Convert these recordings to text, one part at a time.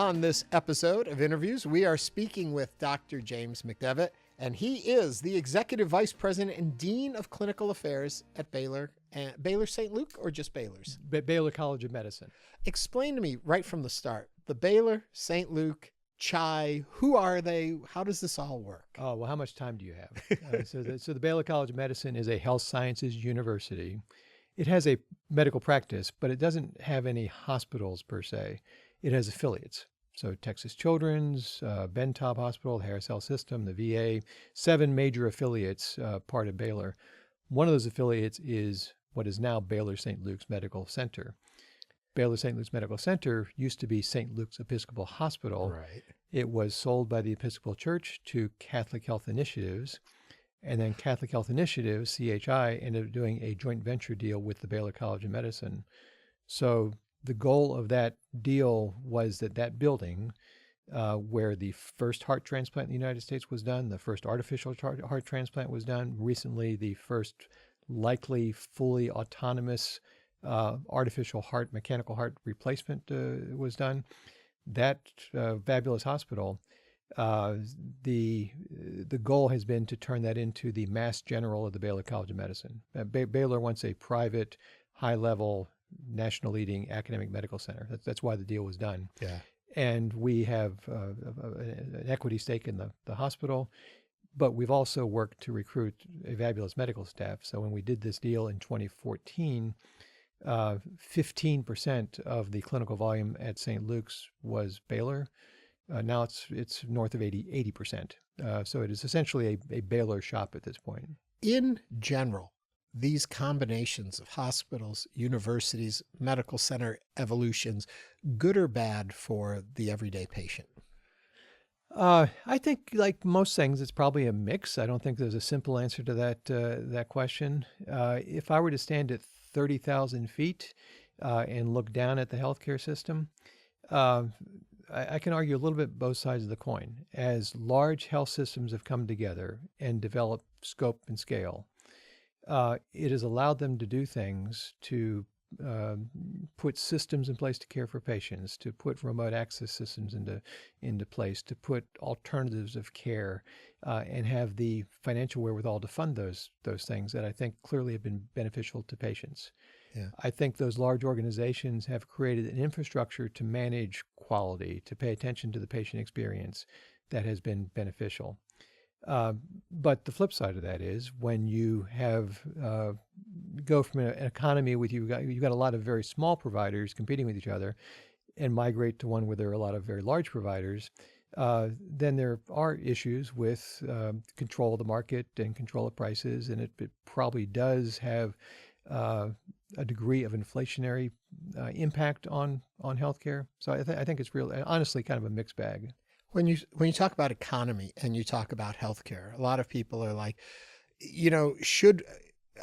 On this episode of Interviews, we are speaking with Dr. James McDeavitt, and he is the Executive Vice President and Dean of Clinical Affairs at Baylor. Baylor St. Luke, or just Baylor's? Baylor College of Medicine. Explain to me right from the start, the Baylor, St. Luke, CHI, who are they? How does this all work? Oh, well, how much time do you have? So the Baylor College of Medicine is a health sciences university. It has a medical practice, but it doesn't have any hospitals per se. It has affiliates. So Texas Children's, Ben Taub Hospital, Harris Health System, the VA, 7 major affiliates part of Baylor. One of those affiliates is what is now Baylor St. Luke's Medical Center. Baylor St. Luke's Medical Center used to be St. Luke's Episcopal Hospital. Right. It was sold by the Episcopal Church to Catholic Health Initiatives. And then Catholic Health Initiatives, CHI, ended up doing a joint venture deal with the Baylor College of Medicine. So the goal of that deal was that building, where the first heart transplant in the United States was done, the first artificial heart transplant was done, recently the first likely fully autonomous artificial heart, mechanical heart replacement was done. That fabulous hospital, the goal has been to turn that into the Mass General of the Baylor College of Medicine. Baylor wants a private, high-level, national leading academic medical center. That's why the deal was done. Yeah. And we have an equity stake in the hospital, but we've also worked to recruit a fabulous medical staff. So when we did this deal in 2014, 15% of the clinical volume at St. Luke's was Baylor. Now it's north of 80%. So it is essentially a Baylor shop at this point. In general, these combinations of hospitals, universities, medical center evolutions, good or bad for the everyday patient? I think, like most things, it's probably a mix. I don't think there's a simple answer to that question. If I were to stand at 30,000 feet and look down at the healthcare system, I can argue a little bit both sides of the coin. As large health systems have come together and developed scope and scale, it has allowed them to do things to put systems in place to care for patients, to put remote access systems into place, to put alternatives of care, and have the financial wherewithal to fund those things that I think clearly have been beneficial to patients. Yeah. I think those large organizations have created an infrastructure to manage quality, to pay attention to the patient experience that has been beneficial. But the flip side of that is when you have go from an economy with you've got a lot of very small providers competing with each other and migrate to one where there are a lot of very large providers, then there are issues with control of the market and control of prices, and it probably does have a degree of inflationary impact on healthcare. So I think it's really, honestly, kind of a mixed bag. When you talk about economy and you talk about healthcare, a lot of people are like,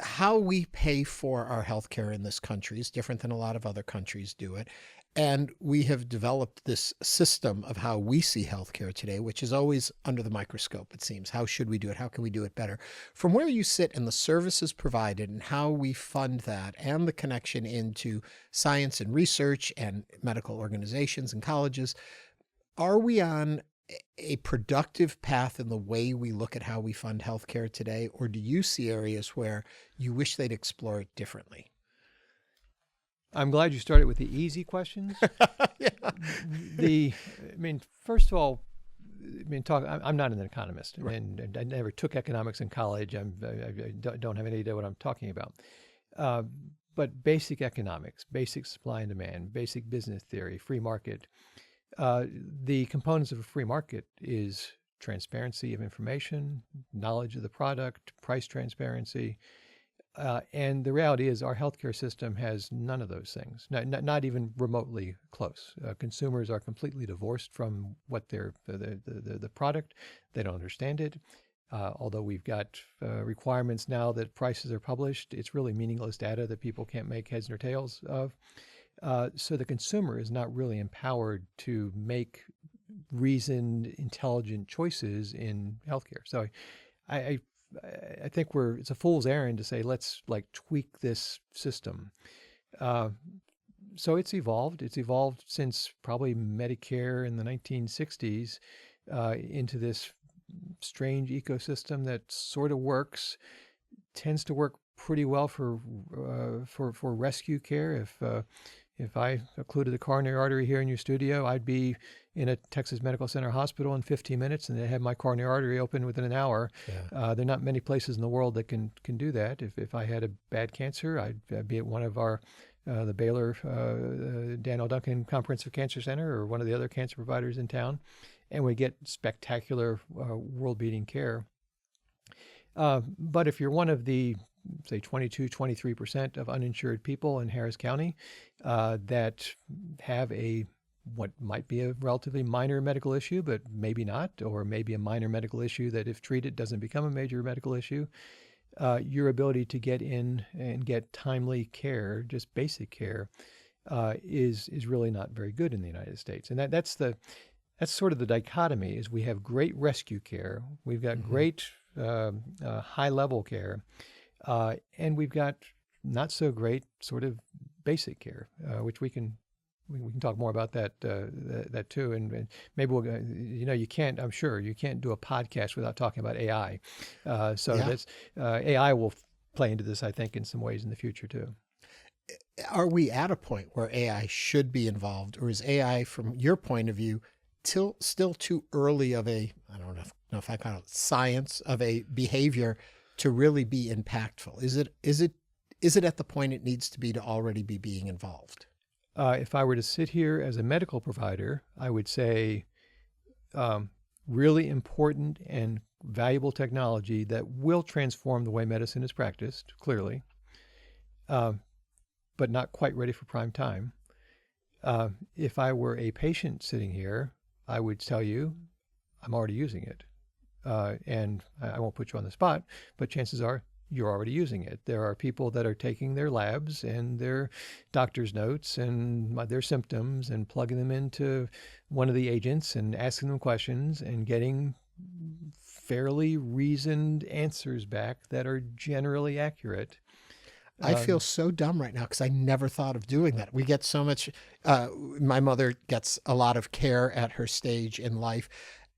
how we pay for our healthcare in this country is different than a lot of other countries do it. And we have developed this system of how we see healthcare today, which is always under the microscope, it seems. How should we do it? How can we do it better? From where you sit and the services provided and how we fund that and the connection into science and research and medical organizations and colleges, are we on a productive path in the way we look at how we fund healthcare today? Or do you see areas where you wish they'd explore it differently? I'm glad you started with the easy questions. Yeah. First of all, I'm not an economist, right, and I never took economics in college. I don't have any idea what I'm talking about. But basic economics, basic supply and demand, basic business theory, free market. The components of a free market is transparency of information, knowledge of the product, price transparency. And the reality is our healthcare system has none of those things, not even remotely close. Consumers are completely divorced from what the product. They don't understand it. Although we've got requirements now that prices are published, it's really meaningless data that people can't make heads nor tails of. So the consumer is not really empowered to make reasoned, intelligent choices in healthcare. So I think it's a fool's errand to say, let's tweak this system. So it's evolved. It's evolved since probably Medicare in the 1960s into this strange ecosystem that sort of works, tends to work pretty well for rescue care. If I occluded a coronary artery here in your studio, I'd be in a Texas Medical Center hospital in 15 minutes, and they have my coronary artery open within an hour. Yeah. There are not many places in the world that can do that. If I had a bad cancer, I'd be at one of our the Baylor Daniel Duncan Comprehensive Cancer Center or one of the other cancer providers in town, and we get spectacular world-beating care. But if you're one of the, say, 23% of uninsured people in Harris County that have what might be a relatively minor medical issue, but maybe not, or maybe a minor medical issue that if treated doesn't become a major medical issue, your ability to get in and get timely care, just basic care, is really not very good in the United States. And that's sort of the dichotomy, is we have great rescue care, we've got great high-level care, and we've got not so great sort of basic care, which we can talk more about that too, and maybe we'll I'm sure you can't do a podcast without talking about AI. That's AI will play into this, I think, in some ways in the future too. Are we at a point where AI should be involved, or is AI, from your point of view, still too early of I don't know if I call it science of a behavior to really be impactful? Is it at the point it needs to be to already be being involved? If I were to sit here as a medical provider, I would say really important and valuable technology that will transform the way medicine is practiced, clearly, but not quite ready for prime time. If I were a patient sitting here, I would tell you I'm already using it. And I won't put you on the spot, but chances are you're already using it. There are people that are taking their labs and their doctor's notes and their symptoms and plugging them into one of the agents and asking them questions and getting fairly reasoned answers back that are generally accurate. I feel so dumb right now because I never thought of doing that. We get so much, my mother gets a lot of care at her stage in life,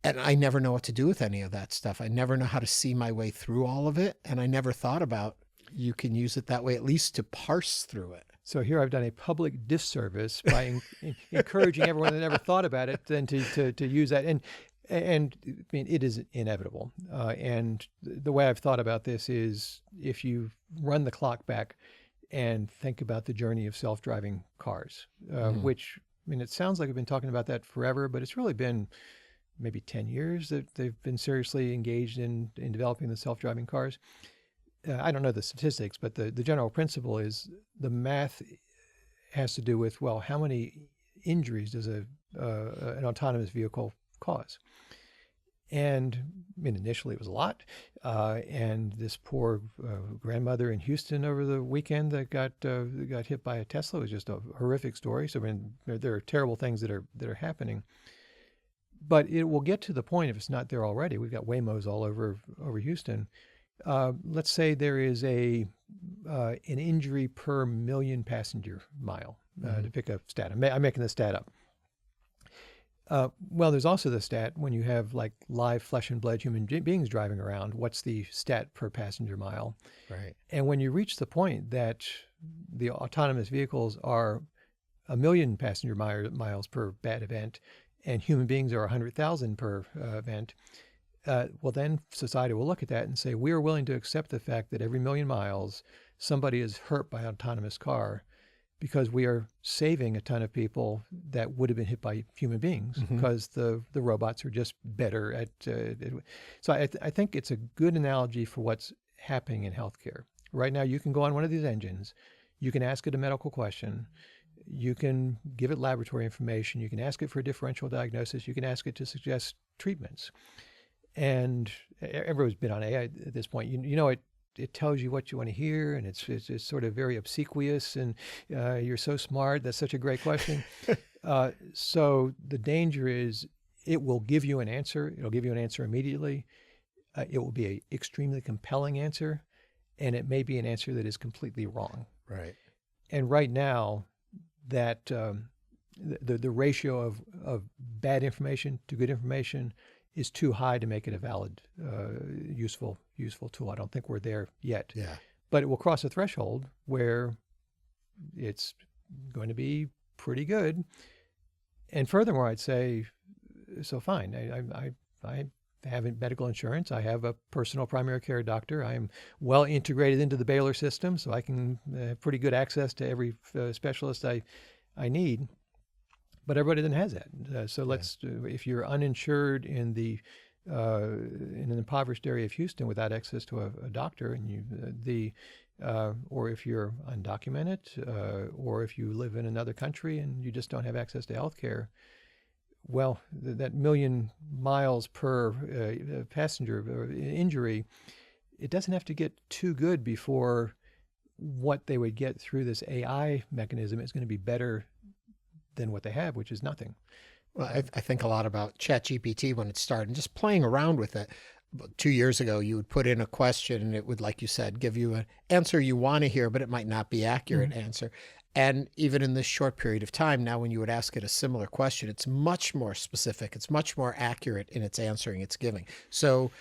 and I never know what to do with any of that stuff. I never know how to see my way through all of it. And I never thought about you can use it that way, at least to parse through it. So here I've done a public disservice by encouraging everyone that never thought about it then to use that. And I mean, it is inevitable. And the way I've thought about this is if you run the clock back and think about the journey of self-driving cars, which, I mean, it sounds like we've been talking about that forever, but it's really been maybe 10 years that they've been seriously engaged in developing the self-driving cars. I don't know the statistics, but the general principle is the math has to do with, well, how many injuries does an autonomous vehicle cause? And I mean, initially it was a lot. And this poor grandmother in Houston over the weekend that got hit by a Tesla was just a horrific story. So I mean, there are terrible things that are happening. But it will get to the point, if it's not there already, we've got Waymos all over Houston. Let's say there is an injury per million passenger mile, to pick a stat. I'm making the stat up. Well, there's also the stat when you have like live flesh and blood human beings driving around, what's the stat per passenger mile? Right. And when you reach the point that the autonomous vehicles are 1 million passenger miles per bad event, and human beings are 100,000 per event, well, then society will look at that and say, we are willing to accept the fact that every 1 million miles, somebody is hurt by an autonomous car because we are saving a ton of people that would have been hit by human beings because the robots are just better at it. So I think it's a good analogy for what's happening in healthcare. Right now, you can go on one of these engines, you can ask it a medical question, you can give it laboratory information, you can ask it for a differential diagnosis, you can ask it to suggest treatments. And everyone's been on AI at this point. You know, it tells you what you want to hear, and it's sort of very obsequious, and you're so smart, that's such a great question. So the danger is it will give you an answer. It'll give you an answer immediately. It will be an extremely compelling answer, and it may be an answer that is completely wrong. Right. And right now, that the ratio of bad information to good information is too high to make it a valid, useful tool. I don't think we're there yet. Yeah. But it will cross a threshold where it's going to be pretty good. And furthermore, I'd say, so fine. I have medical insurance. I have a personal primary care doctor. I am well integrated into the Baylor system, so I can have pretty good access to every specialist I need. But everybody then has that. So let's, if you're uninsured in in an impoverished area of Houston without access to a doctor, and or if you're undocumented, or if you live in another country and you just don't have access to health care, well, that million miles per passenger injury, it doesn't have to get too good before what they would get through this AI mechanism is going to be better than what they have, which is nothing. Well, I think a lot about ChatGPT when it started and just playing around with it. 2 years ago, you would put in a question and it would, like you said, give you an answer you want to hear, but it might not be accurate answer. And even in this short period of time now, when you would ask it a similar question, it's much more specific. It's much more accurate in its answering it's giving. So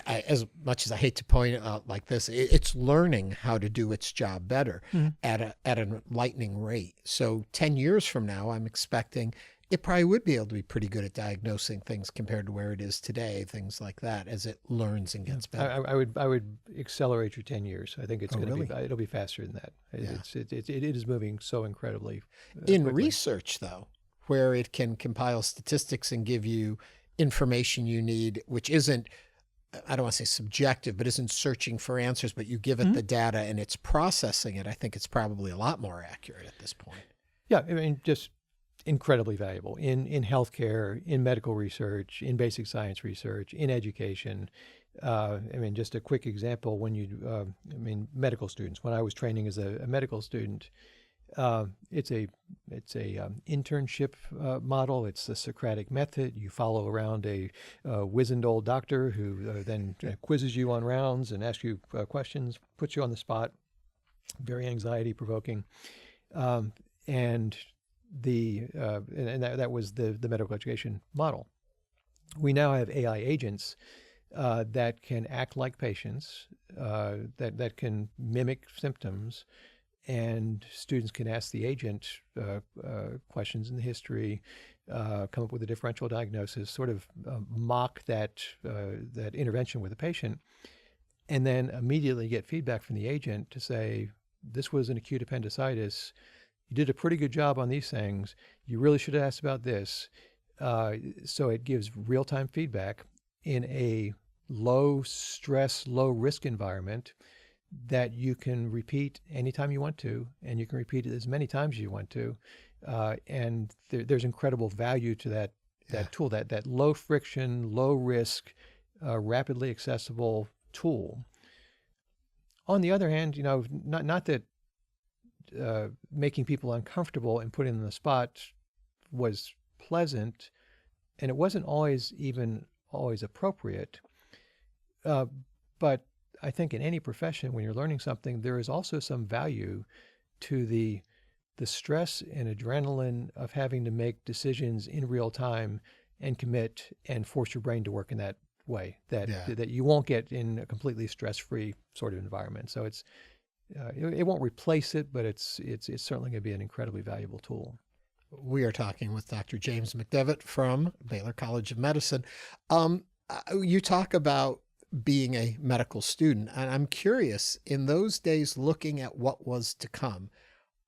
as much as I hate to point it out like this, it's learning how to do its job better at a lightning rate. So 10 years from now, I'm expecting it probably would be able to be pretty good at diagnosing things compared to where it is today, things like that, as it learns and gets better. I would accelerate your 10 years. I think it's going to really? be, it'll be faster than that. Yeah. It is moving so incredibly In quickly. research, though, where it can compile statistics and give you information you need, which isn't, I don't want to say subjective, but isn't searching for answers, but you give it the data and it's processing it, I think it's probably a lot more accurate at this point. Yeah, I mean, just incredibly valuable in healthcare, in medical research, in basic science research, in education. I mean, just a quick example, when medical students, when I was training as a medical student, it's a internship model. It's the Socratic method. You follow around a wizened old doctor who then quizzes you on rounds and asks you questions, puts you on the spot, very anxiety provoking. And that was the medical education model. We now have AI agents that can act like patients, that can mimic symptoms, and students can ask the agent questions in the history, come up with a differential diagnosis, sort of mock that intervention with the patient, and then immediately get feedback from the agent to say, this was an acute appendicitis. You did a pretty good job on these things. You really should have asked about this. So it gives real-time feedback in a low stress, low risk environment that you can repeat anytime you want to, and you can repeat it as many times as you want to. And there's incredible value to that tool, that low friction, low risk, rapidly accessible tool. On the other hand, not that making people uncomfortable and putting them on the spot was pleasant, and it wasn't always appropriate. But I think in any profession, when you're learning something, there is also some value to the stress and adrenaline of having to make decisions in real time and commit and force your brain to work in that way that you won't get in a completely stress-free sort of environment. So it won't replace it, but it's certainly going to be an incredibly valuable tool. We are talking with Dr. James McDeavitt from Baylor College of Medicine. You talk about being a medical student, and I'm curious, in those days, looking at what was to come,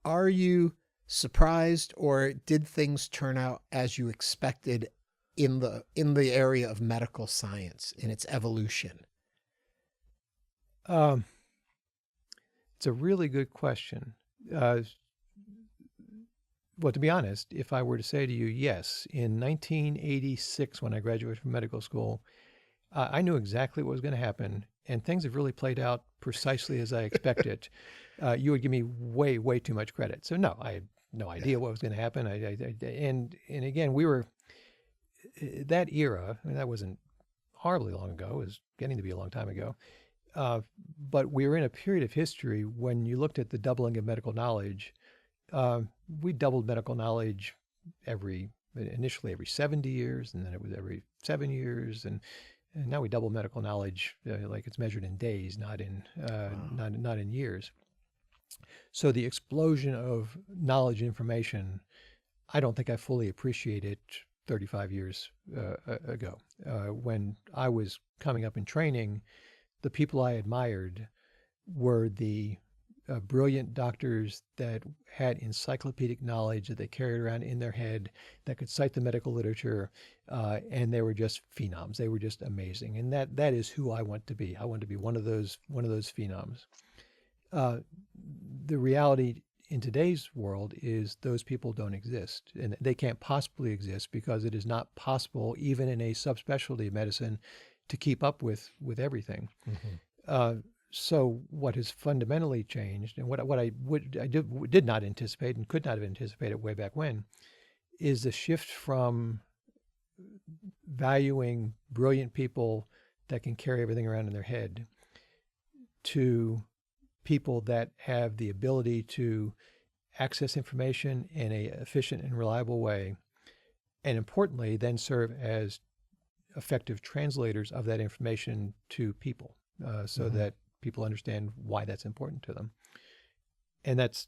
are you surprised, or did things turn out as you expected in the area of medical science in its evolution? It's a really good question. Well, to be honest, if I were to say to you, yes, in 1986, when I graduated from medical school, I knew exactly what was going to happen, and things have really played out precisely as I expected. You would give me way, way too much credit. So no, I had no idea what was going to happen. And again, we were that era. I mean, that wasn't horribly long ago. It was getting to be a long time ago. But we were in a period of history when you looked at the doubling of medical knowledge. We doubled medical knowledge initially every 70 years, and then it was every 7 years, and now we double medical knowledge like it's measured in days, not in not in years. So the explosion of knowledge and information, I don't think I fully appreciated 35 years ago. When I was coming up in training, the people I admired were the brilliant doctors that had encyclopedic knowledge that they carried around in their head, that could cite the medical literature, and they were just phenoms. They were just amazing, and that is who I want to be. I want to be one of those phenoms. The reality in today's world is those people don't exist, and they can't possibly exist because it is not possible, even in a subspecialty of medicine, to keep up with everything. Mm-hmm. So what has fundamentally changed, and what I did not anticipate and could not have anticipated way back when, is the shift from valuing brilliant people that can carry everything around in their head to people that have the ability to access information in a efficient and reliable way, and importantly, then serve as effective translators of that information to people, so mm-hmm. that people understand why that's important to them. And it's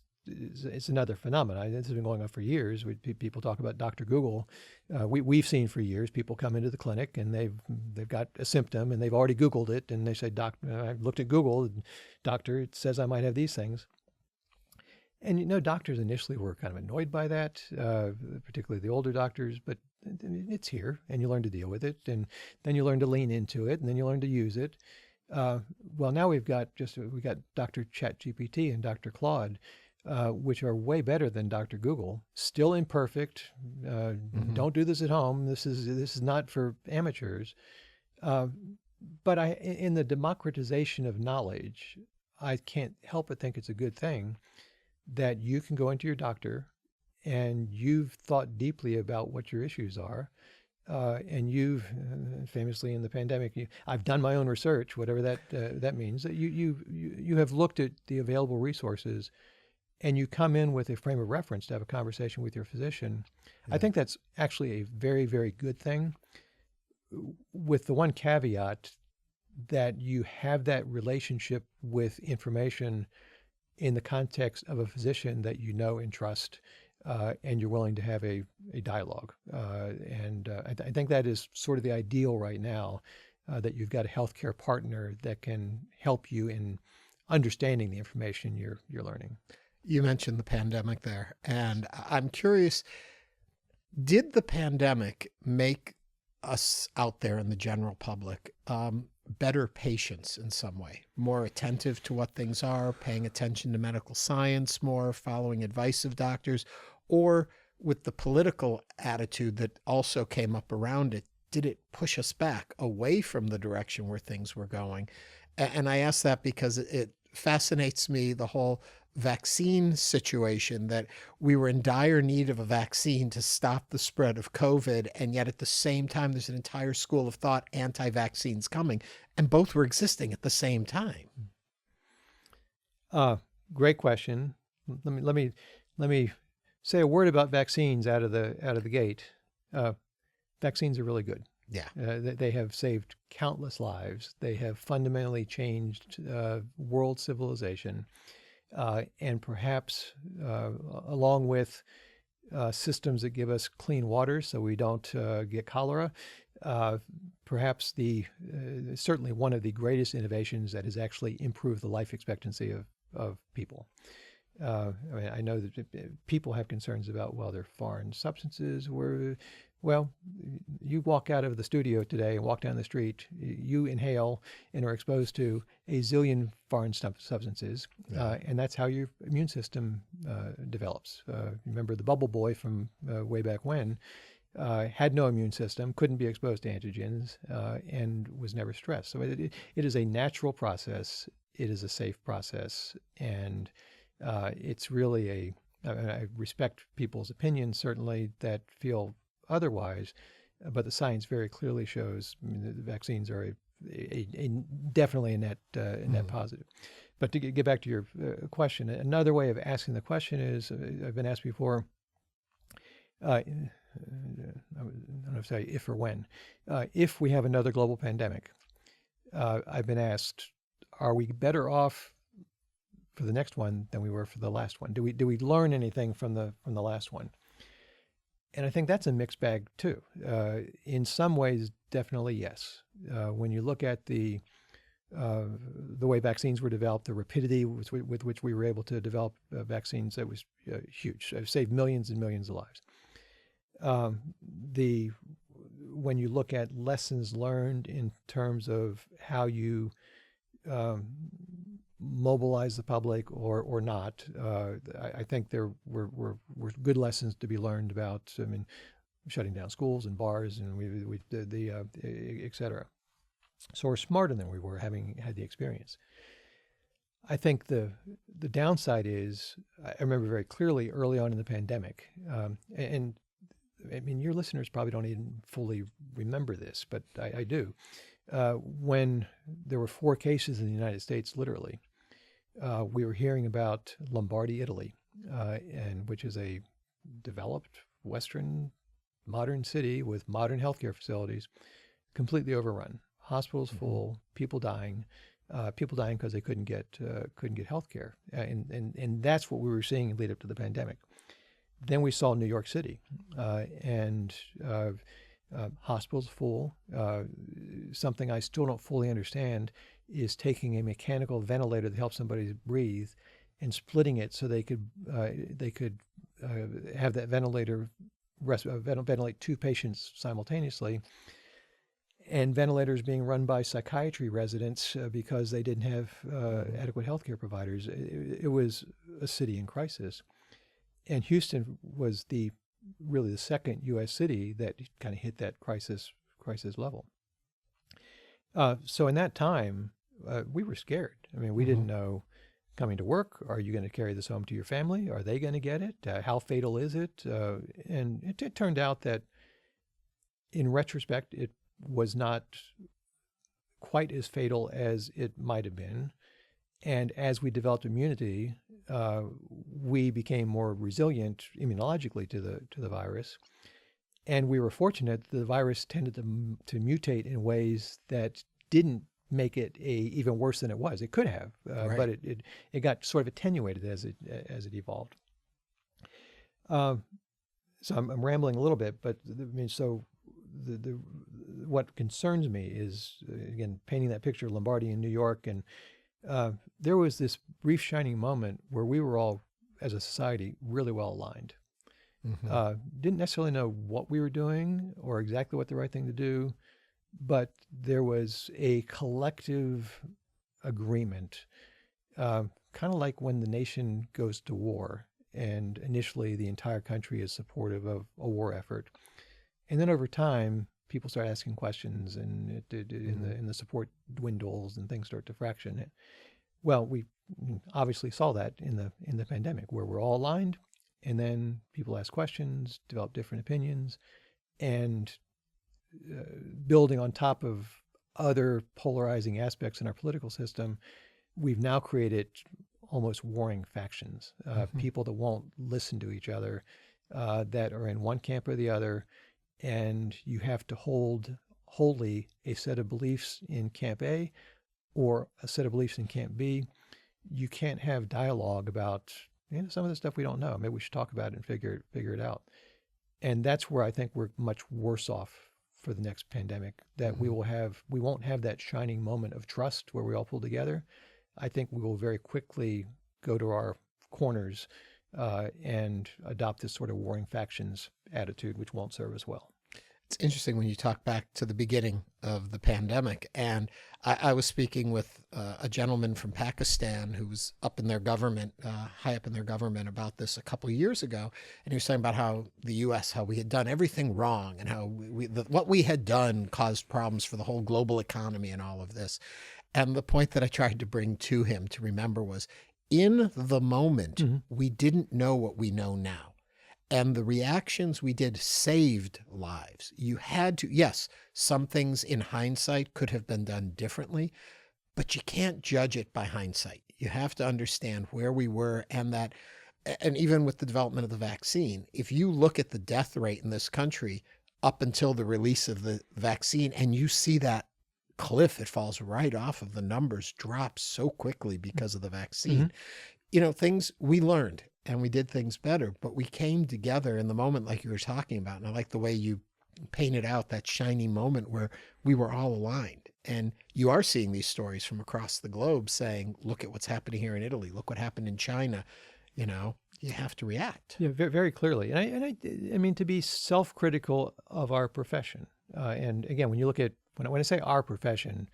another phenomenon. This has been going on for years. People talk about Dr. Google. We've seen for years people come into the clinic and they've got a symptom and they've already Googled it, and they say, "Doc, I looked at Google, and doctor, it says I might have these things." And doctors initially were kind of annoyed by that, particularly the older doctors, but it's here, and you learn to deal with it, and then you learn to lean into it, and then you learn to use it. Well, now we got Dr. ChatGPT and Dr. Claude, which are way better than Dr. Google. Still imperfect. Mm-hmm. Don't do this at home. This is not for amateurs. But in the democratization of knowledge, I can't help but think it's a good thing that you can go into your doctor and you've thought deeply about what your issues are. And you've famously in the pandemic, I've done my own research, whatever that means. That you have looked at the available resources, and you come in with a frame of reference to have a conversation with your physician. Yeah. I think that's actually a very, very good thing, with the one caveat that you have that relationship with information in the context of a physician that you know and trust. And you're willing to have a dialogue. I think that is sort of the ideal right now, that you've got a healthcare partner that can help you in understanding the information you're learning. You mentioned the pandemic there, and I'm curious, did the pandemic make us out there in the general public better patients in some way, more attentive to what things are, paying attention to medical science more, following advice of doctors? Or with the political attitude that also came up around it, did it push us back away from the direction where things were going? And I ask that because it fascinates me, the whole vaccine situation, that we were in dire need of a vaccine to stop the spread of COVID. And yet at the same time, there's an entire school of thought, anti-vaccines coming, and both were existing at the same time. Great question. Let me say a word about vaccines out of the gate. Vaccines are really good. Yeah. They have saved countless lives. They have fundamentally changed world civilization. And perhaps along with systems that give us clean water so we don't get cholera, perhaps certainly one of the greatest innovations that has actually improved the life expectancy of people. I know that people have concerns about, well, they're foreign substances. Well, you walk out of the studio today and walk down the street, you inhale and are exposed to a zillion foreign substances, yeah. And that's how your immune system develops. Remember the bubble boy from way back when, had no immune system, couldn't be exposed to antigens, and was never stressed. So it is a natural process. It is a safe process, and it's really I respect people's opinions, certainly, that feel otherwise, but the science very clearly shows the vaccines are definitely a net positive. But to get back to your question, another way of asking the question is, I've been asked before, I don't know if to say if or when, if we have another global pandemic, I've been asked, are we better off for the next one than we were for the last one? Do we learn anything from the last one? And I think that's a mixed bag too. In some ways, definitely yes. When you look at the way vaccines were developed, the rapidity with which we were able to develop vaccines, that was huge. It saved millions and millions of lives. When you look at lessons learned in terms of how you mobilize the public or not, I think there were good lessons to be learned about. I mean, shutting down schools and bars, and we did et cetera. So we're smarter than we were, having had the experience. I think the downside is, I remember very clearly early on in the pandemic, and I mean, your listeners probably don't even fully remember this, but I do. When there were 4 cases in the United States, literally, we were hearing about Lombardy, Italy, and which is a developed Western modern city with modern healthcare facilities, completely overrun. Hospitals full, people dying because they couldn't get health care, and that's what we were seeing lead up to the pandemic. Then we saw New York City, and hospitals full. Something I still don't fully understand is taking a mechanical ventilator that helps somebody breathe and splitting it so they could have that ventilator ventilate 2 patients simultaneously. And ventilators being run by psychiatry residents because they didn't have adequate healthcare providers. It was a city in crisis. And Houston was really the second U.S. city that kind of hit that crisis level. So in that time, we were scared. I mean, we didn't know coming to work, are you going to carry this home to your family? Are they going to get it? How fatal is it? And it turned out that in retrospect, it was not quite as fatal as it might have been. And as we developed immunity, we became more resilient immunologically to the virus. And we were fortunate that the virus tended to mutate in ways that didn't make it even worse than it was. It could have, Right. but it got sort of attenuated as it evolved. So I'm rambling a little bit, but I mean, so what concerns me is, again, painting that picture of Lombardy in New York, and there was this brief shining moment where we were all, as a society, really well aligned. Didn't necessarily know what we were doing or exactly what the right thing to do, but there was a collective agreement, kind of like when the nation goes to war, and initially the entire country is supportive of a war effort. And then over time, people start asking questions, and and the support dwindles, and things start to fraction. Well, we obviously saw that in the pandemic, where we're all aligned, and then people ask questions, develop different opinions, and building on top of other polarizing aspects in our political system, we've now created almost warring factions, people that won't listen to each other, that are in one camp or the other. And you have to hold wholly a set of beliefs in Camp A or a set of beliefs in Camp B. You can't have dialogue about some of the stuff we don't know. Maybe we should talk about it and figure it out. And that's where I think we're much worse off for the next pandemic, that we won't have that shining moment of trust where we all pull together. I think we will very quickly go to our corners and adopt this sort of warring factions attitude, which won't serve us well. It's interesting when you talk back to the beginning of the pandemic, and I was speaking with a gentleman from Pakistan who was up in their government, high up in their government, about this a couple of years ago, and he was talking about how the U.S., how we had done everything wrong, and how what we had done caused problems for the whole global economy and all of this. And the point that I tried to bring to him to remember was, in the moment, we didn't know what we know now. And the reactions we did saved lives. You had to, yes, some things in hindsight could have been done differently, but you can't judge it by hindsight. You have to understand where we were, and even with the development of the vaccine, if you look at the death rate in this country up until the release of the vaccine and you see that cliff, it falls right off of the numbers, drops so quickly because of the vaccine. Things we learned and we did things better, but we came together in the moment like you were talking about. And I like the way you painted out that shiny moment where we were all aligned. And you are seeing these stories from across the globe saying, look at what's happening here in Italy. Look what happened in China. You have to react. Yeah, very, very clearly. And I mean, to be self-critical of our profession. And again, when you look at, when I say our profession,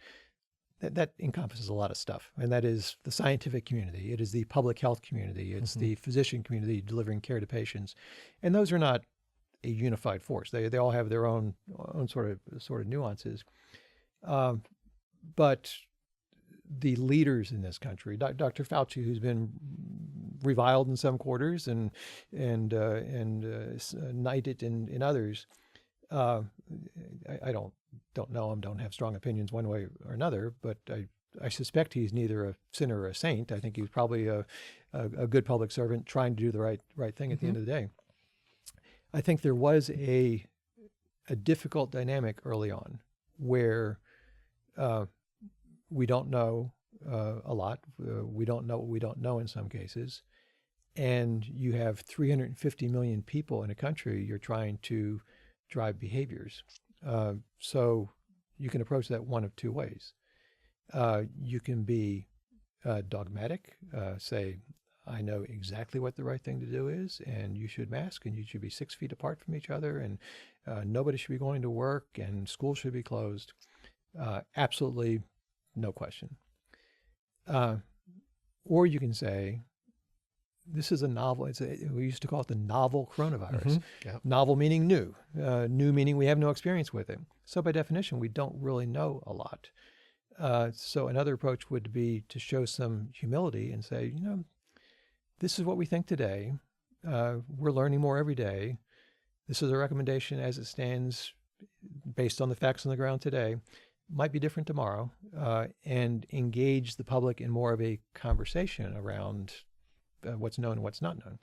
that encompasses a lot of stuff. And that is the scientific community. It is the public health community. It's the physician community delivering care to patients. And those are not a unified force. They all have their own sort of nuances. But the leaders in this country, Dr. Fauci, who's been reviled in some quarters and knighted in others, I don't know him, don't have strong opinions one way or another, but I suspect he's neither a sinner or a saint. I think he's probably a good public servant trying to do the right thing at the end of the day. I think there was a difficult dynamic early on where we don't know a lot. We don't know what we don't know in some cases. And you have 350 million people in a country you're trying to drive behaviors. So you can approach that one of two ways. You can be dogmatic, say, I know exactly what the right thing to do is, and you should mask, and you should be 6 feet apart from each other, and nobody should be going to work, and schools should be closed. Absolutely, no question. Or you can say, this is a novel. We used to call it the novel coronavirus. Novel meaning new. New meaning we have no experience with it. So by definition, we don't really know a lot. So another approach would be to show some humility and say, this is what we think today. We're learning more every day. This is a recommendation as it stands based on the facts on the ground today. Might be different tomorrow. And engage the public in more of a conversation around what's known and what's not known.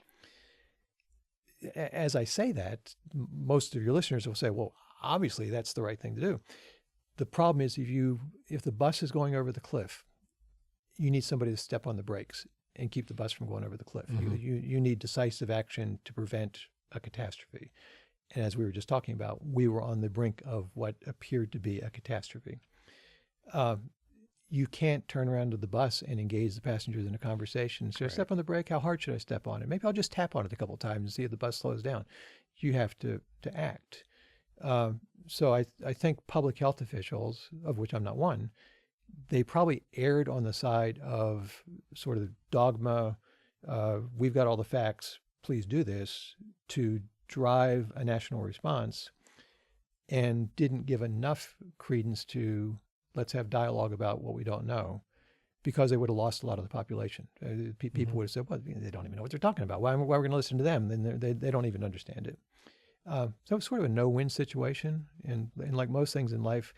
As I say that, most of your listeners will say, well, obviously that's the right thing to do. The problem is if the bus is going over the cliff, you need somebody to step on the brakes and keep the bus from going over the cliff. You need decisive action to prevent a catastrophe. And as we were just talking about, we were on the brink of what appeared to be a catastrophe. You can't turn around to the bus and engage the passengers in a conversation. Should I step on the brake? How hard should I step on it? Maybe I'll just tap on it a couple of times and see if the bus slows down. You have to act. So I think public health officials, of which I'm not one, they probably erred on the side of sort of dogma, we've got all the facts, please do this, to drive a national response, and didn't give enough credence to let's have dialogue about what we don't know, because they would have lost a lot of the population. People would have said, well, they don't even know what they're talking about. Why are we going to listen to them? Then they don't even understand it. So it's sort of a no-win situation. And like most things in life,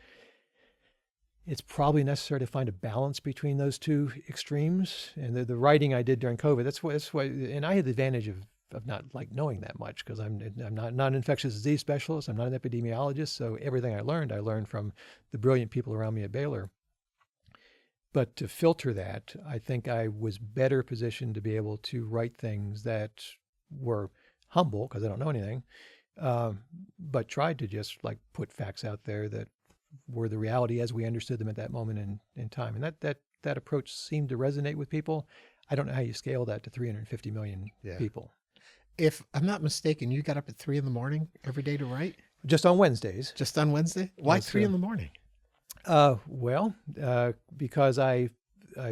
it's probably necessary to find a balance between those two extremes. And the writing I did during COVID, that's why, and I had the advantage of not like knowing that much, because I'm not an infectious disease specialist. I'm not an epidemiologist. So everything I learned from the brilliant people around me at Baylor. But to filter that, I think I was better positioned to be able to write things that were humble, because I don't know anything, but tried to just like put facts out there that were the reality as we understood them at that moment in time. And that approach seemed to resonate with people. I don't know how you scale that to 350 million people. If I'm not mistaken, you got up at 3 a.m. every day to write? Just on Wednesdays. Just on Wednesday? Why 3 a.m? Well, because I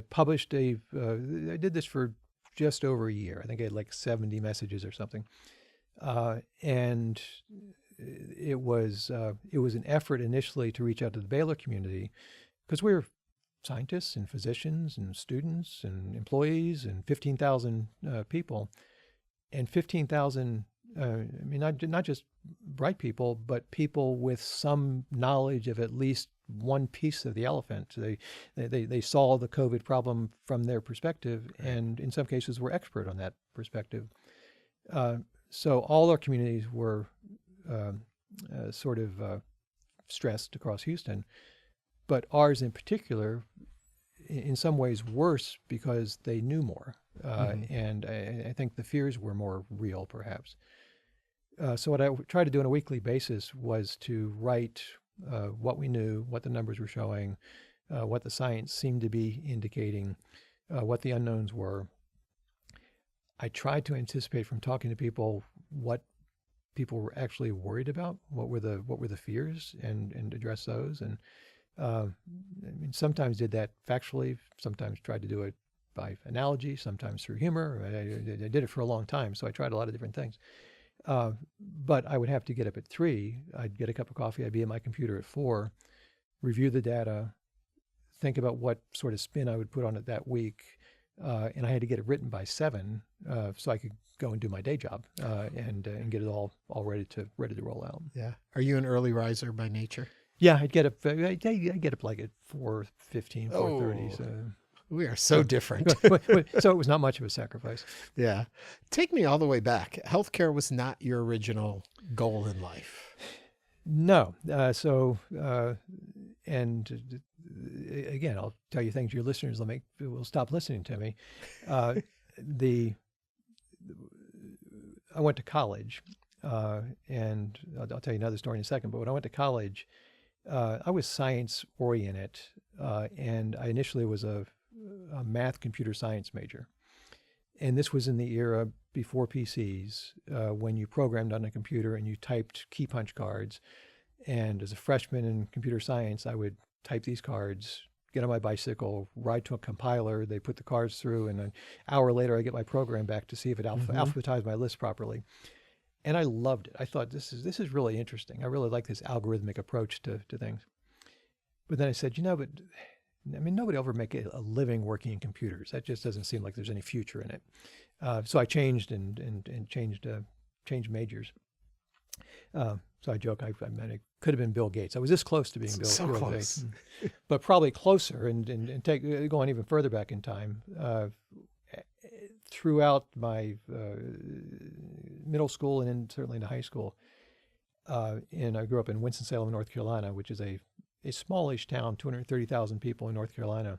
published I did this for just over a year. I think I had like 70 messages or something. And it was an effort initially to reach out to the Baylor community, because we're scientists and physicians and students and employees and 15,000 people, and 15,000 I mean, not just bright people, but people with some knowledge of at least one piece of the elephant. They saw the COVID problem from their perspective, and in some cases were expert on that perspective. So all our communities were sort of stressed across Houston, but ours in particular, in some ways worse because they knew more. And I think the fears were more real, perhaps. So what I tried to do on a weekly basis was to write what we knew, what the numbers were showing, what the science seemed to be indicating, what the unknowns were. I tried to anticipate from talking to people what people were actually worried about, what were the fears, and address those. And I mean, sometimes did that factually, sometimes tried to do it by analogy, sometimes through humor. I did it for a long time, so I tried a lot of different things. But I would have to get up at 3. I'd get a cup of coffee. I'd be at my computer at 4, review the data, think about what sort of spin I would put on it that week. And I had to get it written by 7 so I could go and do my day job and get it all ready to roll out. Yeah. Are you an early riser by nature? Yeah, I'd get up. I get up like at 4:15, 4:30. So. We are so different. So it was not much of a sacrifice. Yeah. Take me all the way back. Healthcare was not your original goal in life. No. And again, I'll tell you things your listeners will stop listening to me. I went to college, and I'll tell you another story in a second. But when I went to college, I was science oriented, and I initially was a math computer science major. And this was in the era before PCs, when you programmed on a computer and you typed key punch cards. And as a freshman in computer science, I would type these cards, get on my bicycle, ride to a compiler. They put the cards through, and an hour later, I get my program back to see if it alphabetized my list properly. And I loved it. I thought, this is really interesting. I really like this algorithmic approach to things. But then I said, but I mean, nobody will ever make a living working in computers. That just doesn't seem like there's any future in it. So I changed and changed majors. So I joke, I could have been Bill Gates. I was this close to being Bill Gates, but probably closer. And going even further back in time, throughout my middle school and then certainly into high school, and I grew up in Winston-Salem, North Carolina, which is a smallish town, 230,000 people in North Carolina.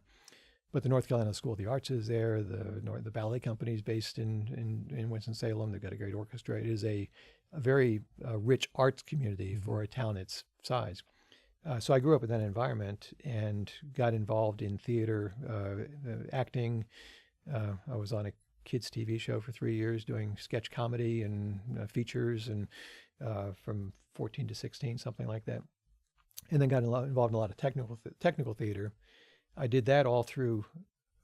But the North Carolina School of the Arts is there. The ballet company is based in Winston-Salem. They've got a great orchestra. It is a very rich arts community for a town its size. So I grew up in that environment and got involved in theater, acting. I was on a kids' TV show for 3 years doing sketch comedy and features, and from 14 to 16, something like that. And then got involved in a lot of technical theater. I did that all through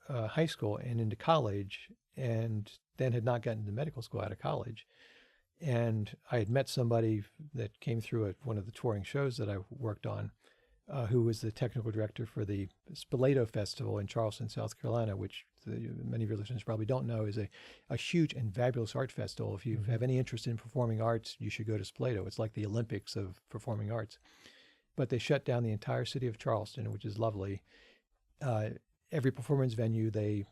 high school and into college, and then had not gotten into medical school out of college. And I had met somebody that came through at one of the touring shows that I worked on, who was the technical director for the Spoleto Festival in Charleston, South Carolina, which many of your listeners probably don't know is a huge and fabulous art festival. If you have any interest in performing arts, you should go to Spoleto. It's like the Olympics of performing arts. But they shut down the entire city of Charleston, which is lovely. Every performance venue they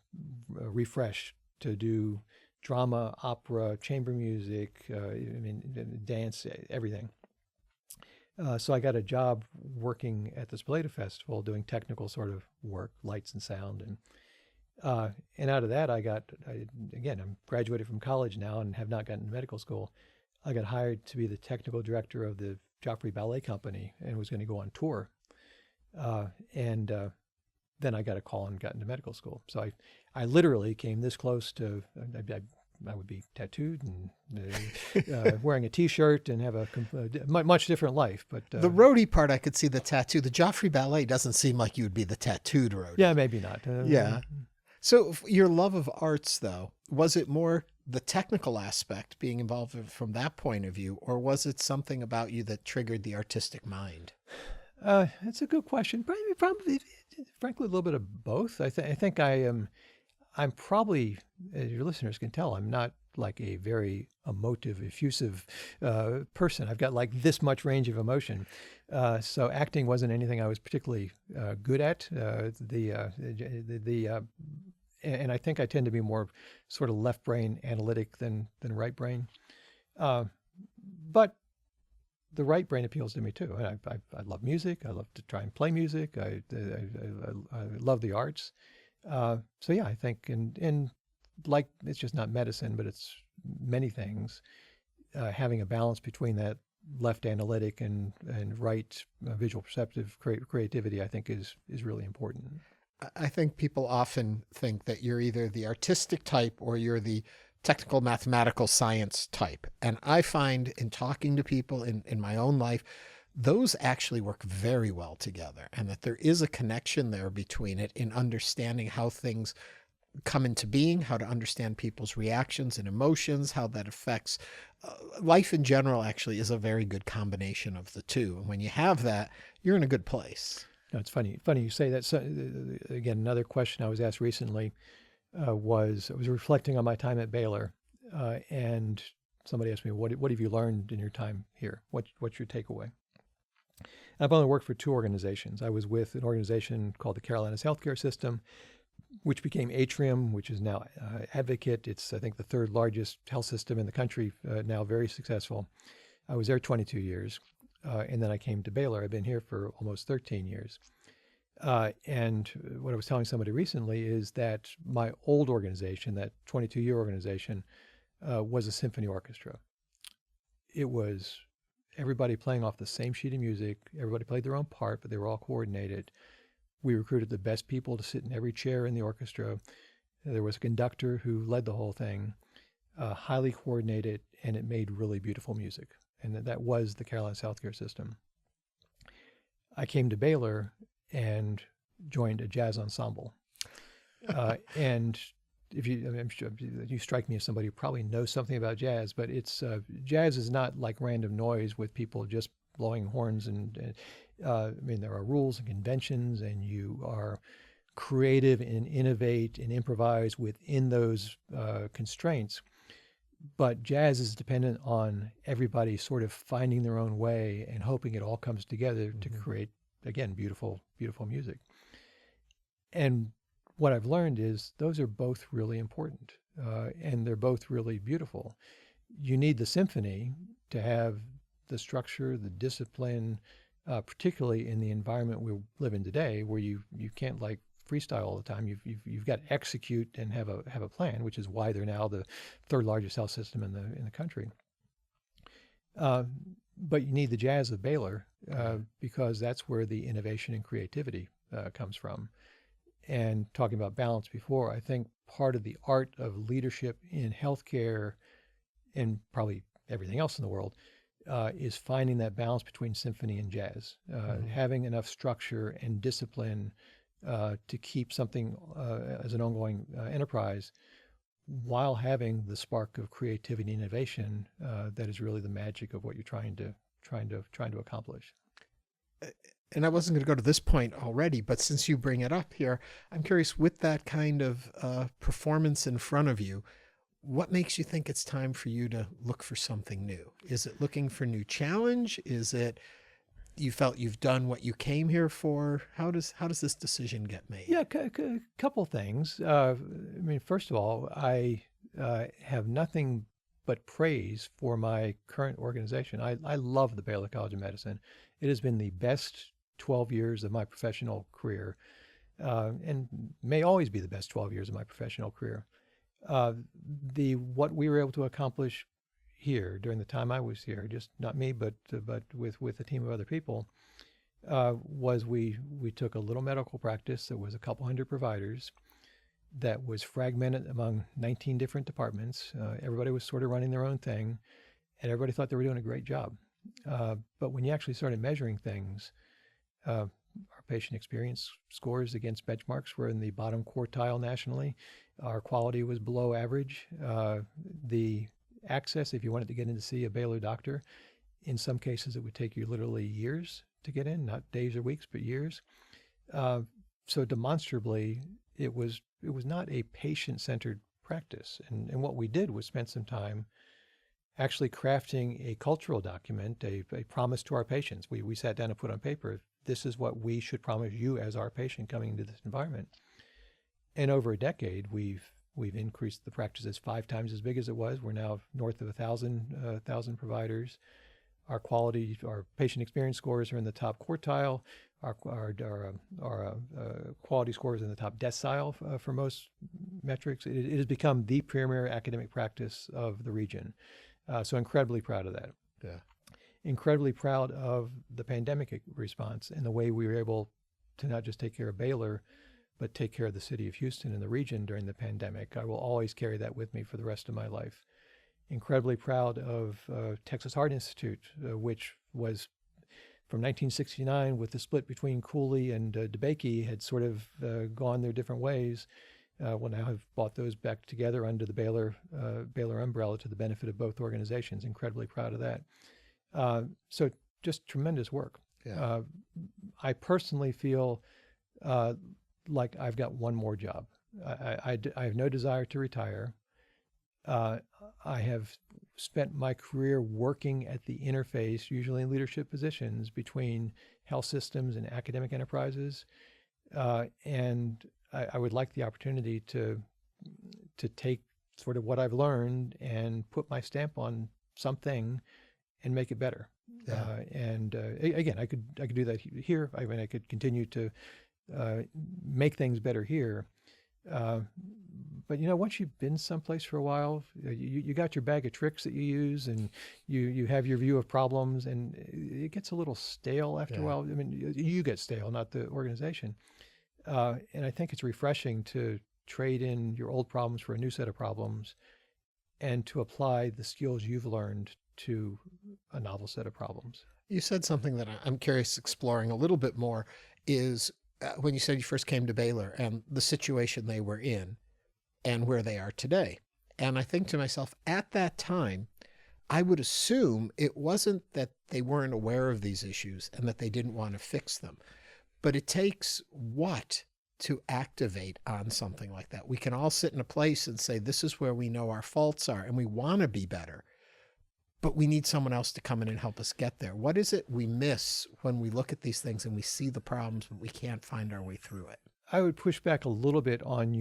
refresh to do drama, opera, chamber music, dance, everything. So I got a job working at the Spoleto Festival doing technical sort of work, lights and sound. And out of that, I'm graduated from college now and have not gotten to medical school. I got hired to be the technical director of the Joffrey Ballet Company and was going to go on tour. Then I got a call and got into medical school. So I literally came this close to, I would be tattooed and wearing a T-shirt and have a much different life. But the roadie part, I could see the tattoo. The Joffrey Ballet doesn't seem like you would be the tattooed roadie. Yeah, maybe not. Yeah. So your love of arts, though, was it more the technical aspect, being involved from that point of view, or was it something about you that triggered the artistic mind? That's a good question. Probably, frankly, a little bit of both. I think I'm probably, as your listeners can tell, I'm not like a very emotive, effusive person. I've got like this much range of emotion. So acting wasn't anything I was particularly good at. And I think I tend to be more sort of left brain analytic than right brain. But the right brain appeals to me too. I love music. I love to try and play music. I love the arts. So yeah, I think and like it's just not medicine, but it's many things. Having a balance between that left analytic and right visual perceptive creativity, I think is really important. I think people often think that you're either the artistic type or you're the technical mathematical science type. And I find in talking to people in my own life, those actually work very well together, and that there is a connection there between it in understanding how things come into being, how to understand people's reactions and emotions, how that affects life in general. Actually is a very good combination of the two. And when you have that, you're in a good place. No, it's funny you say that. So, again, another question I was asked recently was I was reflecting on my time at Baylor, and somebody asked me, what have you learned in your time here? What's your takeaway? I've only worked for two organizations. I was with an organization called the Carolinas Healthcare System, which became Atrium, which is now Advocate. It's, I think, the third largest health system in the country, now very successful. I was there 22 years, and then I came to Baylor. I've been here for almost 13 years. And what I was telling somebody recently is that my old organization, that 22-year organization, was a symphony orchestra. It was everybody playing off the same sheet of music. Everybody played their own part, but they were all coordinated. We recruited the best people to sit in every chair in the orchestra. There was a conductor who led the whole thing, highly coordinated, and it made really beautiful music. And that was the Carolinas Healthcare System. I came to Baylor and joined a jazz ensemble. And I'm sure you strike me as somebody who probably knows something about jazz, but it's jazz is not like random noise with people just blowing horns and I mean, there are rules and conventions, and you are creative and innovate and improvise within those constraints. But jazz is dependent on everybody sort of finding their own way and hoping it all comes together to create, again, beautiful, beautiful music. And what I've learned is those are both really important, and they're both really beautiful. You need the symphony to have the structure, the discipline, particularly in the environment we live in today, where you can't like freestyle all the time. You've got to execute and have a plan, which is why they're now the third largest health system in the country. But you need the jazz of Baylor because that's where the innovation and creativity comes from. And talking about balance before, I think part of the art of leadership in healthcare and probably everything else in the world is finding that balance between symphony and jazz, having enough structure and discipline to keep something as an ongoing enterprise while having the spark of creativity and innovation that is really the magic of what you're trying to accomplish. And I wasn't going to go to this point already, but since you bring it up here, I'm curious, with that kind of performance in front of you, what makes you think it's time for you to look for something new? Is it looking for new challenge? Is it you felt you've done what you came here for? How does this decision get made? Yeah, a couple things. I mean, first of all, I have nothing but praise for my current organization. I love the Baylor College of Medicine. It has been the best 12 years of my professional career, and may always be the best 12 years of my professional career. What we were able to accomplish here during the time I was here, just not me, but with a team of other people, was we took a little medical practice that was a couple hundred providers, that was fragmented among 19 different departments. Everybody was sort of running their own thing, and everybody thought they were doing a great job. But when you actually started measuring things, our patient experience scores against benchmarks were in the bottom quartile nationally. Our quality was below average. The access, if you wanted to get in to see a Baylor doctor, in some cases it would take you literally years to get in, not days or weeks, but years. So demonstrably, it was not a patient-centered practice. And what we did was spend some time actually crafting a cultural document, a promise to our patients. We sat down and put on paper, this is what we should promise you as our patient coming into this environment. And over a decade, we've increased the practices 5 times as big as it was. We're now north of 1,000 providers. Our quality, our patient experience scores are in the top quartile. Our quality scores in the top decile for most metrics. It has become the premier academic practice of the region. So incredibly proud of that. Yeah. Incredibly proud of the pandemic response and the way we were able to not just take care of Baylor, but take care of the city of Houston and the region during the pandemic. I will always carry that with me for the rest of my life. Incredibly proud of Texas Heart Institute, which was from 1969 with the split between Cooley and DeBakey had sort of gone their different ways. We'll now have brought those back together under the Baylor umbrella to the benefit of both organizations. Incredibly proud of that. So just tremendous work. Yeah. I personally feel like I've got one more job. I have no desire to retire. I have spent my career working at the interface, usually in leadership positions, between health systems and academic enterprises. And I would like the opportunity to take sort of what I've learned and put my stamp on something and make it better. Yeah. Again, I could do that here. I mean, I could continue to make things better here. But once you've been someplace for a while, you got your bag of tricks that you use, and you have your view of problems, and it gets a little stale after a while. I mean, you get stale, not the organization. And I think it's refreshing to trade in your old problems for a new set of problems, and to apply the skills you've learned to a novel set of problems. You said something that I'm curious exploring a little bit more is when you said you first came to Baylor and the situation they were in and where they are today. And I think to myself, at that time, I would assume it wasn't that they weren't aware of these issues and that they didn't want to fix them, but it takes what to activate on something like that? We can all sit in a place and say, this is where we know our faults are and we want to be better, but we need someone else to come in and help us get there. What is it we miss when we look at these things and we see the problems, but we can't find our way through it? I would push back a little bit on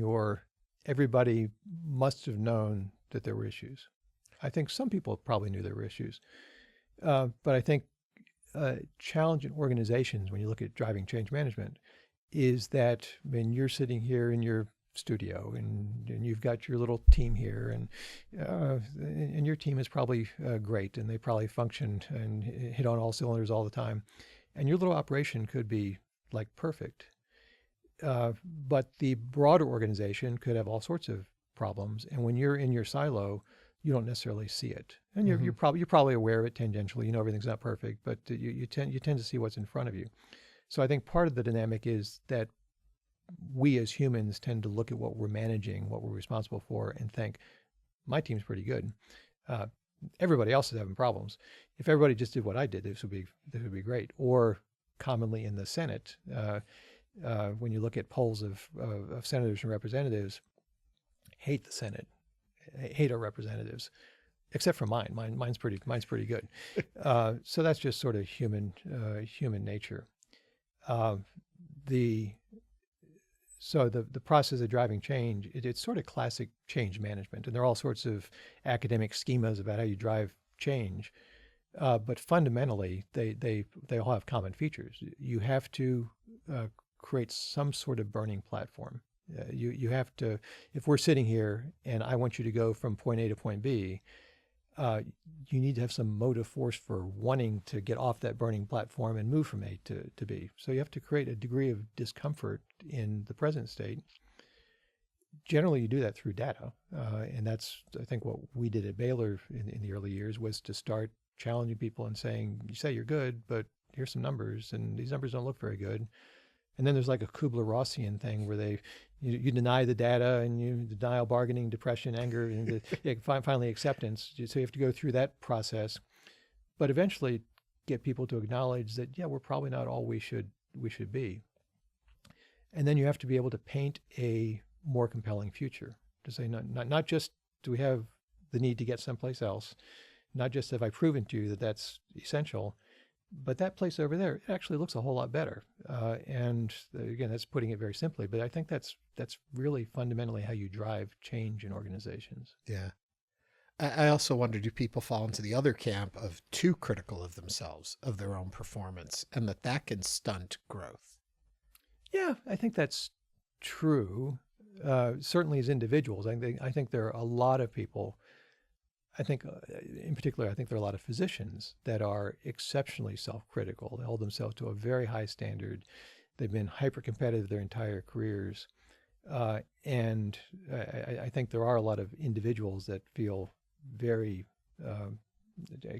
everybody must have known that there were issues. I think some people probably knew there were issues. But I think challenge in organizations, when you look at driving change management, is that when you're sitting here in your studio and you've got your little team here, and your team is probably great, and they probably function and hit on all cylinders all the time, and your little operation could be like perfect. But the broader organization could have all sorts of problems, and when you're in your silo, you don't necessarily see it, and you're probably aware of it tangentially. You know everything's not perfect, but you tend to see what's in front of you. So I think part of the dynamic is that we as humans tend to look at what we're managing, what we're responsible for, and think, my team's pretty good. Everybody else is having problems. If everybody just did what I did, this would be great. Or commonly in the Senate, when you look at polls of senators and representatives, hate the Senate, hate our representatives, except for mine. Mine's pretty good. So that's just sort of human nature. So the process of driving change, it's sort of classic change management, and there are all sorts of academic schemas about how you drive change. But fundamentally, they all have common features. You have to create some sort of burning platform. You have to, if we're sitting here and I want you to go from point A to point B, you need to have some motive force for wanting to get off that burning platform and move from A to B. So you have to create a degree of discomfort in the present state. Generally, you do that through data. And that's, I think, what we did at Baylor in the early years, was to start challenging people and saying, you say you're good, but here's some numbers, and these numbers don't look very good. And then there's like a Kubler-Rossian thing where you deny the data, and you denial, bargaining, depression, anger, and finally acceptance. So you have to go through that process, but eventually get people to acknowledge that, yeah, we're probably not all we should be. And then you have to be able to paint a more compelling future. to say not just do we have the need to get someplace else, not just have I proven to you that that's essential, but that place over there actually looks a whole lot better. And again, that's putting it very simply, but I think that's really fundamentally how you drive change in organizations. Yeah. I also wonder, do people fall into the other camp of too critical of themselves, of their own performance, and that can stunt growth? Yeah, I think that's true. Certainly as individuals, I think there are a lot of people, I think in particular, I think there are a lot of physicians that are exceptionally self-critical. They hold themselves to a very high standard. They've been hyper-competitive their entire careers. And I think there are a lot of individuals that feel very,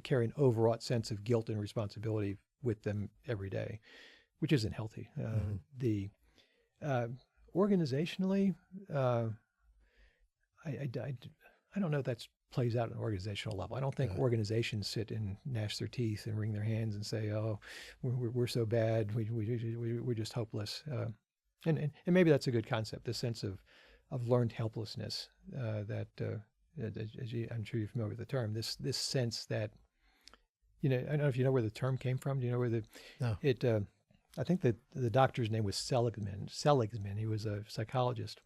carry an overwrought sense of guilt and responsibility with them every day, which isn't healthy. Organizationally, I don't know if that plays out at an organizational level. I don't think organizations sit and gnash their teeth and wring their hands and say, "Oh, we're so bad. We're just hopeless." And maybe that's a good concept. This sense of learned helplessness that I'm sure you're familiar with the term. This sense that, I don't know if you know where the term came from. Do you know where No. I think that the doctor's name was Seligman. He was a psychologist.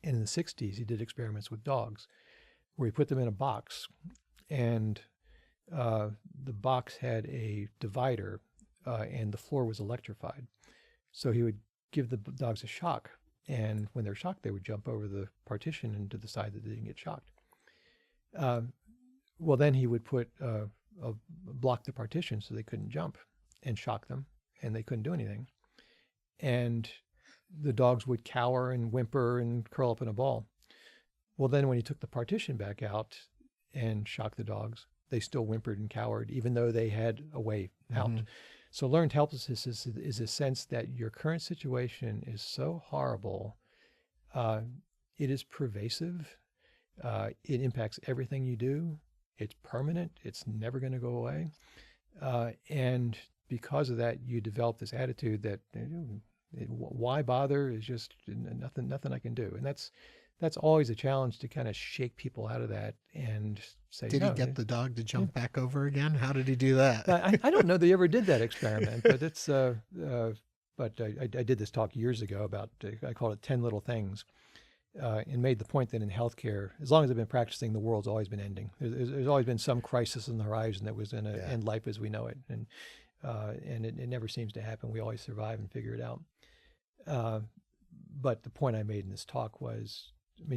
And in the 60s, he did experiments with dogs where he put them in a box, and the box had a divider, and the floor was electrified. So he would give the dogs a shock, and when they're shocked, they would jump over the partition and to the side that they didn't get shocked. Well, then he would put block the partition so they couldn't jump and shock them, and they couldn't do anything. And the dogs would cower and whimper and curl up in a ball. Well, then when he took the partition back out and shocked the dogs, they still whimpered and cowered, even though they had a way out. So learned helplessness is a sense that your current situation is so horrible, it is pervasive, it impacts everything you do, it's permanent, it's never going to go away. And because of that, you develop this attitude that why bother, is just nothing I can do. And that's always a challenge, to kind of shake people out of that and say, Did he get the dog to jump back over again? How did he do that? I don't know that he ever did that experiment, but it's but I did this talk years ago about, I called it 10 little things, and made the point that in healthcare, as long as I've been practicing, the world's always been ending. There's always been some crisis on the horizon that was going to end life as we know it, and it never seems to happen. We always survive and figure it out. But the point I made in this talk was,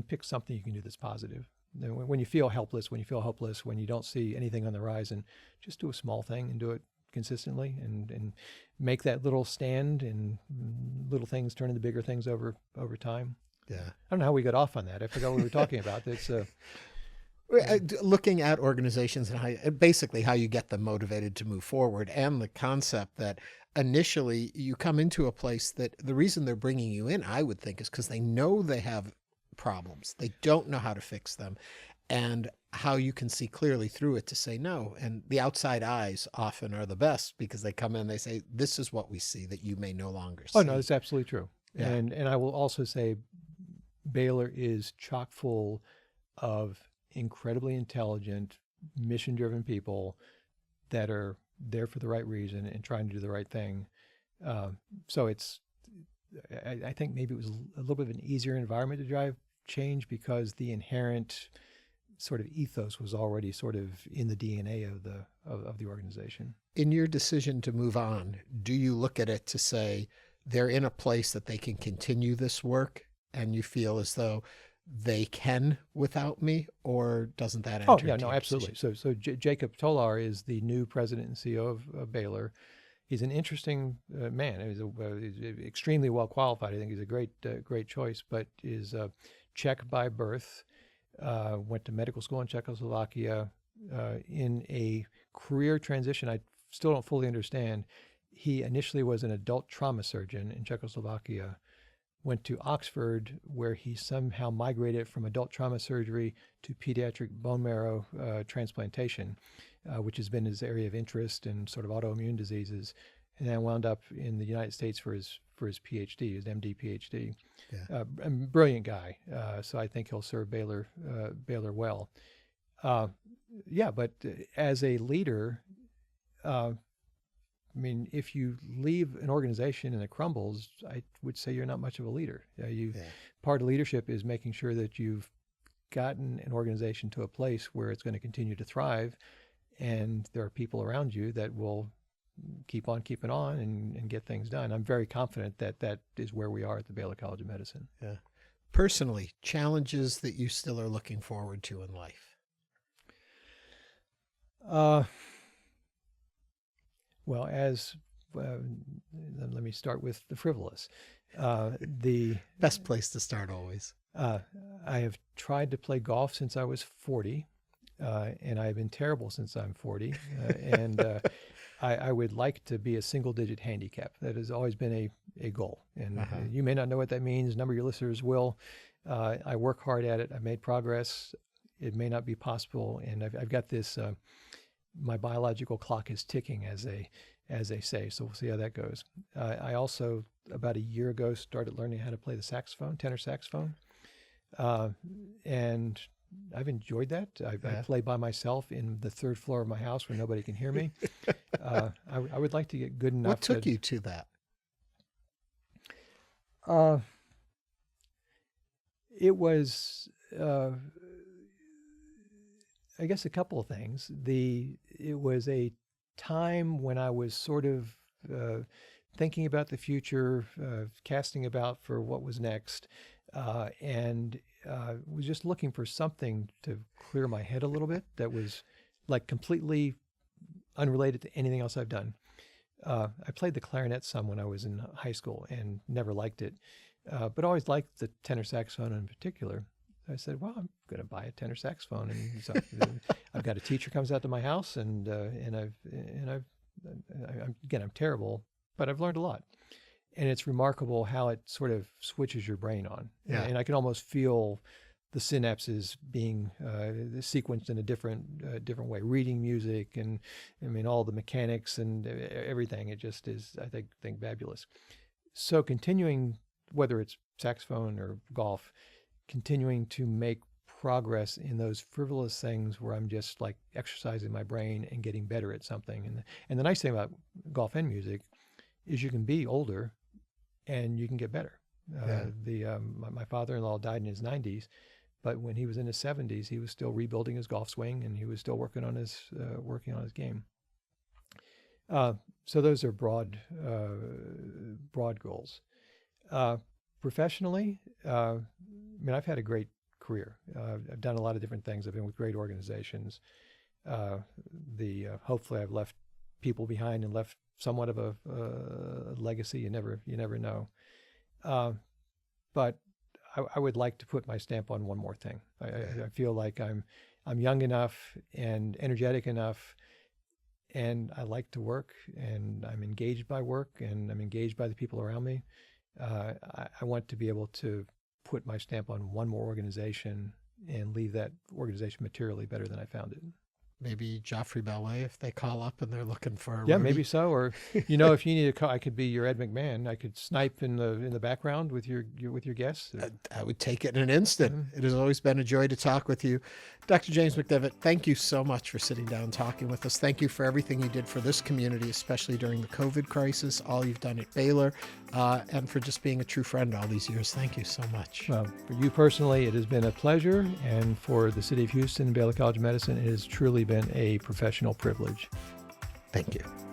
pick something you can do that's positive. When you feel helpless, when you feel hopeless, when you don't see anything on the horizon, just do a small thing and do it consistently, and make that little stand, and little things turn into bigger things over time. Yeah. I don't know how we got off on that. I forgot what we were talking about. It's looking at organizations and basically how you get them motivated to move forward, and the concept that initially you come into a place that the reason they're bringing you in, I would think, is because they know they have problems. They don't know how to fix them, and how you can see clearly through it to say no. And the outside eyes often are the best, because they come in, they say, this is what we see that you may no longer see. Oh, no, that's absolutely true. Yeah. And I will also say Baylor is chock full of incredibly intelligent, mission-driven people that are there for the right reason and trying to do the right thing. So I think maybe it was a little bit of an easier environment to drive change, because the inherent sort of ethos was already sort of in the DNA of the organization. In your decision to move on, do you look at it to say they're in a place that they can continue this work, and you feel as though they can without me, or doesn't that enter? Oh, yeah, no, absolutely. So Jacob Tolar is the new president and CEO of Baylor. He's an interesting man. He's extremely well qualified. I think he's a great choice, but is Czech by birth, went to medical school in Czechoslovakia, in a career transition I still don't fully understand. He initially was an adult trauma surgeon in Czechoslovakia, went to Oxford, where he somehow migrated from adult trauma surgery to pediatric bone marrow transplantation, which has been his area of interest in sort of autoimmune diseases, and then wound up in the United States for his PhD, his MD PhD. Yeah. A brilliant guy. So I think he'll serve Baylor well. Yeah, but as a leader, I mean, if you leave an organization and it crumbles, I would say you're not much of a leader. Part of leadership is making sure that you've gotten an organization to a place where it's going to continue to thrive, and there are people around you that will keep on keeping on and get things done. I'm very confident that that is where we are at the Baylor College of Medicine. Yeah. Personally, challenges that you still are looking forward to in life? Well, let me start with the frivolous. The best place to start always. I have tried to play golf since I was 40, and I've been terrible since I'm 40. And I would like to be a single-digit handicap. That has always been a goal. And you may not know what that means. A number of your listeners will. I work hard at it. I've made progress. It may not be possible, and I've got this. My biological clock is ticking, as they say. So we'll see how that goes. I also, about a year ago, started learning how to play the saxophone, tenor saxophone, and I've enjoyed that. I play by myself in the third floor of my house where nobody can hear me. I would like to get good enough. What took you to that? It was, I guess, a couple of things. It was a time when I was sort of thinking about the future, casting about for what was next, and was just looking for something to clear my head a little bit that was like completely unrelated to anything else I've done. I played the clarinet some when I was in high school and never liked it, but always liked the tenor saxophone in particular. I said, well, I'm going to buy a tenor saxophone. And so I've got a teacher comes out to my house, and I'm terrible, but I've learned a lot. And it's remarkable how it sort of switches your brain on. Yeah. And I can almost feel the synapses being sequenced in a different way. Reading music, and I mean, all the mechanics and everything. It just is, I think fabulous. So continuing, whether it's saxophone or golf, continuing to make progress in those frivolous things where I'm just like exercising my brain and getting better at something. And the nice thing about golf and music is you can be older and you can get better. My father-in-law died in his 90s, but when he was in his 70s, he was still rebuilding his golf swing, and he was still working on his game. So those are broad goals. Professionally, I mean, I've had a great career. I've done a lot of different things. I've been with great organizations. Hopefully I've left people behind and left somewhat of a legacy. You never know. But I would like to put my stamp on one more thing. I feel like I'm young enough and energetic enough, and I like to work, and I'm engaged by work, and I'm engaged by the people around me. I want to be able to put my stamp on one more organization and leave that organization materially better than I found it. Maybe Joffrey Ballet, if they call up and they're looking for a yeah, roadie. Maybe so. Or if you need a call, I could be your Ed McMahon. I could snipe in the background with your guests. I would take it in an instant. Mm-hmm. It has always been a joy to talk with you. Dr. James McDeavitt, thank you so much for sitting down and talking with us. Thank you for everything you did for this community, especially during the COVID crisis, all you've done at Baylor, and for just being a true friend all these years. Thank you so much. Well, for you personally, it has been a pleasure. And for the City of Houston and Baylor College of Medicine, it has truly been a professional privilege. Thank you.